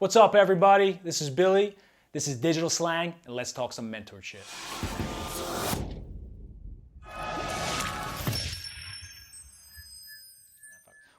What's up, everybody? This is Billy. This is Digital Slang, and let's talk some mentorship.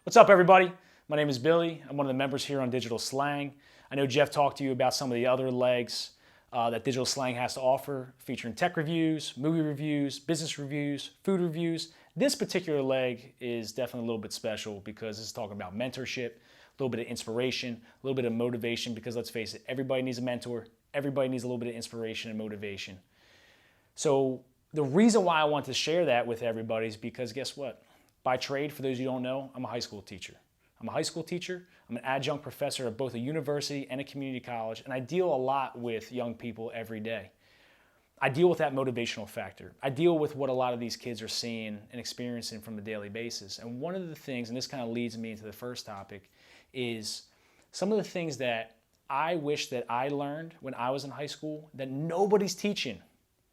What's up, everybody? My name is Billy. I'm one of the members here on Digital Slang. I know Jeff talked to you about some of the other legs that Digital Slang has to offer, featuring tech reviews, movie reviews, business reviews, food reviews. This particular leg is definitely a little bit special because it's talking about mentorship, a little bit of inspiration, a little bit of motivation, because let's face it, everybody needs a mentor. Everybody needs a little bit of inspiration and motivation. So the reason why I want to share that with everybody is because guess what? By trade, for those of you who don't know, I'm a high school teacher. I'm a high school teacher. I'm an adjunct professor at both a university and a community college, and I deal a lot with young people every day. I deal with that motivational factor. I deal with what a lot of these kids are seeing and experiencing from a daily basis. And one of the things, and this kind of leads me into the first topic, is some of the things that I wish that I learned when I was in high school that nobody's teaching.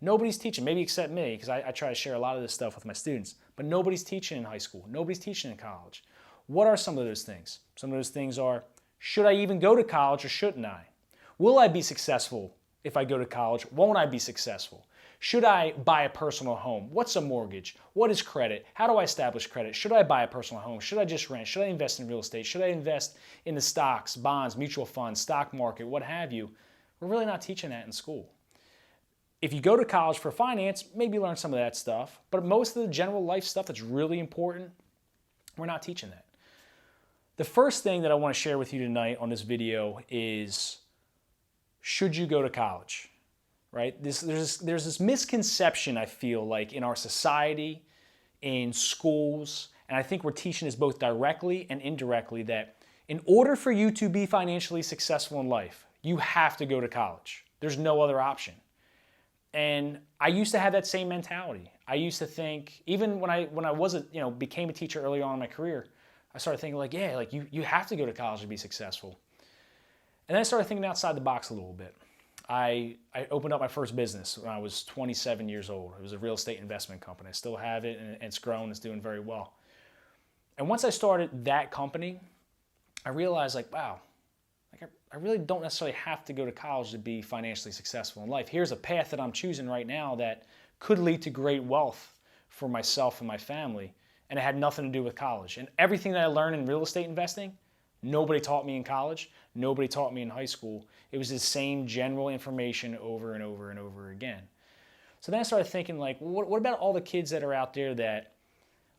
Nobody's teaching, maybe except me, because I try to share a lot of this stuff with my students, but nobody's teaching in high school. Nobody's teaching in college. What are some of those things? Some of those things are, should I even go to college or shouldn't I? Will I be successful if I go to college? Won't I be successful? Should I buy a personal home? What's a mortgage? What is credit? How do I establish credit? Should I buy a personal home? Should I just rent? Should I invest in real estate? Should I invest in the stocks, bonds, mutual funds, stock market, what have you? We're really not teaching that in school. If you go to college for finance, maybe learn some of that stuff, but most of the general life stuff that's really important, we're not teaching that. The first thing that I want to share with you tonight on this video is, should you go to college? Right? There's this misconception, I feel like, in our society, in schools, and I think we're teaching this both directly and indirectly, that in order for you to be financially successful in life, you have to go to college. There's no other option. And I used to have that same mentality. I used to think, even when I wasn't, became a teacher early on in my career, I started thinking like, yeah, like you have to go to college to be successful. And then I started thinking outside the box a little bit. I opened up my first business when I was 27 years old. It was a real estate investment company. I still have it, and it's grown. It's doing very well. And once I started that company, I realized like, wow, I really don't necessarily have to go to college to be financially successful in life. Here's a path that I'm choosing right now that could lead to great wealth for myself and my family, and it had nothing to do with college. And everything that I learned in real estate investing, nobody taught me in college. Nobody taught me in high school. It was the same general information over and over and over again. So then I started thinking like, what about all the kids that are out there that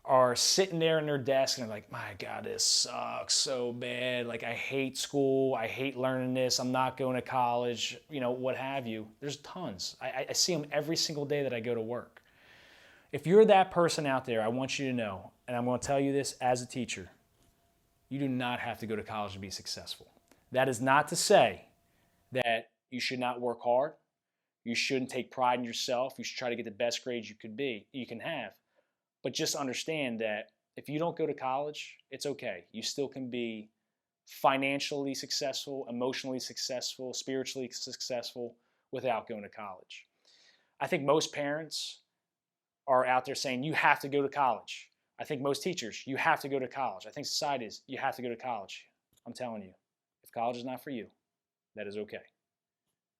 are sitting there in their desk and they're like, my God, this sucks so bad. Like, I hate school. I hate learning this. I'm not going to college, what have you. There's tons. I see them every single day that I go to work. If you're that person out there, I want you to know, and I'm going to tell you this as a teacher, you do not have to go to college to be successful. That is not to say that you should not work hard. You shouldn't take pride in yourself. You should try to get the best grades you can have. But just understand that if you don't go to college, it's okay. You still can be financially successful, emotionally successful, spiritually successful without going to college. I think most parents are out there saying, you have to go to college. I think most teachers, you have to go to college. I think society is, you have to go to college. I'm telling you, if college is not for you, that is okay.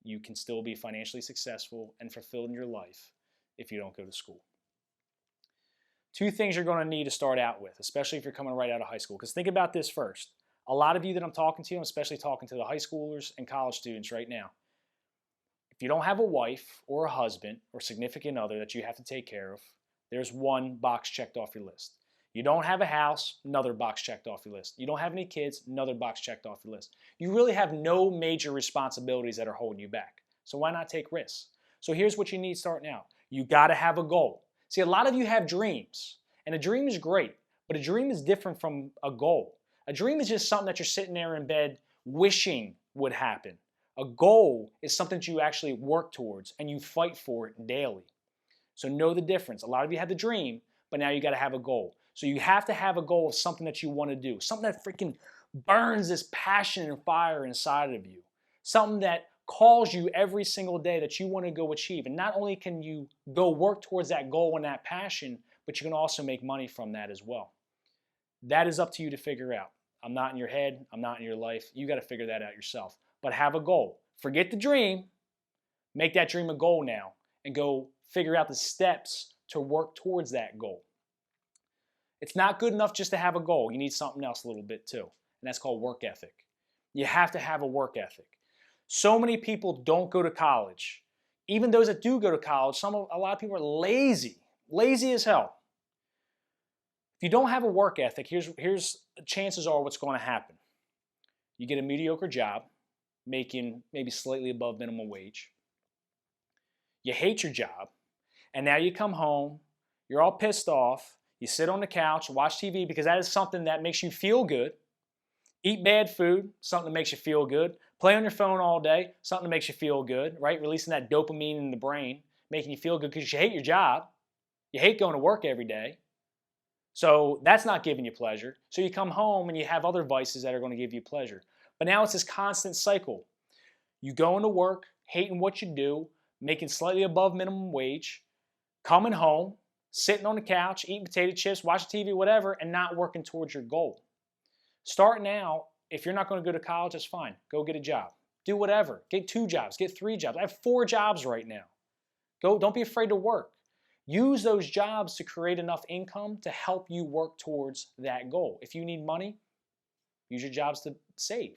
You can still be financially successful and fulfilled in your life if you don't go to school. Two things you're going to need to start out with, especially if you're coming right out of high school. Because think about this first. A lot of you that I'm talking to, I'm especially talking to the high schoolers and college students right now. If you don't have a wife or a husband or significant other that you have to take care of, there's one box checked off your list. You don't have a house, another box checked off your list. You don't have any kids, another box checked off your list. You really have no major responsibilities that are holding you back. So why not take risks? So here's what you need starting out. You got to have a goal. See, a lot of you have dreams, and a dream is great, but a dream is different from a goal. A dream is just something that you're sitting there in bed wishing would happen. A goal is something that you actually work towards, and you fight for it daily. So know the difference. A lot of you have the dream, but now you got to have a goal. So you have to have a goal of something that you want to do, something that freaking burns this passion and fire inside of you, something that calls you every single day that you want to go achieve. And not only can you go work towards that goal and that passion, but you can also make money from that as well. That is up to you to figure out. I'm not in your head. I'm not in your life. You got to figure that out yourself. But have a goal. Forget the dream. Make that dream a goal now and go figure out the steps to work towards that goal. It's not good enough just to have a goal. You need something else a little bit too, and that's called work ethic. You have to have a work ethic. So many people don't go to college. Even those that do go to college, a lot of people are lazy as hell. If you don't have a work ethic, here's chances are what's going to happen. You get a mediocre job, making maybe slightly above minimum wage. You hate your job, and now you come home, you're all pissed off, you sit on the couch, watch TV because that is something that makes you feel good. Eat bad food, something that makes you feel good. Play on your phone all day, something that makes you feel good, right? Releasing that dopamine in the brain, making you feel good because you hate your job. You hate going to work every day. So that's not giving you pleasure. So you come home and you have other vices that are going to give you pleasure. But now it's this constant cycle. You go into work, hating what you do, making slightly above minimum wage, coming home, sitting on the couch, eating potato chips, watching TV, whatever, and not working towards your goal. Start now. If you're not going to go to college, that's fine. Go get a job. Do whatever. Get 2 jobs. Get 3 jobs. I have 4 jobs right now. Don't be afraid to work. Use those jobs to create enough income to help you work towards that goal. If you need money, use your jobs to save.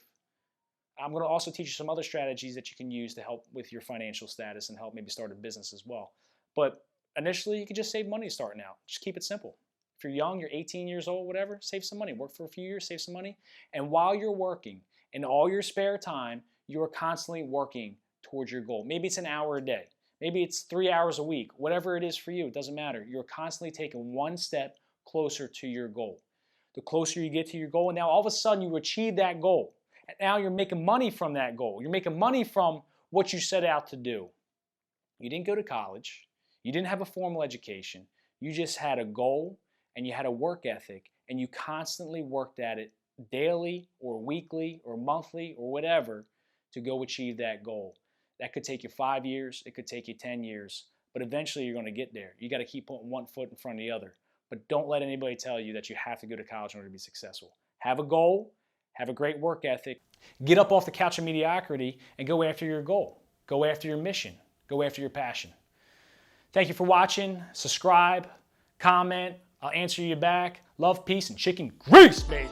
I'm going to also teach you some other strategies that you can use to help with your financial status and help maybe start a business as well. But initially, you can just save money starting out. Just keep it simple. If you're young, you're 18 years old, whatever, save some money. Work for a few years, save some money. And while you're working, in all your spare time, you are constantly working towards your goal. Maybe it's an hour a day. Maybe it's 3 hours a week. Whatever it is for you, it doesn't matter. You're constantly taking one step closer to your goal. The closer you get to your goal, and now all of a sudden you achieve that goal. And now you're making money from that goal. You're making money from what you set out to do. You didn't go to college. You didn't have a formal education. You just had a goal and you had a work ethic and you constantly worked at it daily or weekly or monthly or whatever to go achieve that goal. That could take you 5 years. It could take you 10 years. But eventually you're going to get there. You got to keep putting one foot in front of the other. But don't let anybody tell you that you have to go to college in order to be successful. Have a goal. Have a great work ethic. Get up off the couch of mediocrity and go after your goal. Go after your mission. Go after your passion. Thank you for watching. Subscribe, comment. I'll answer you back. Love, peace, and chicken grease, baby.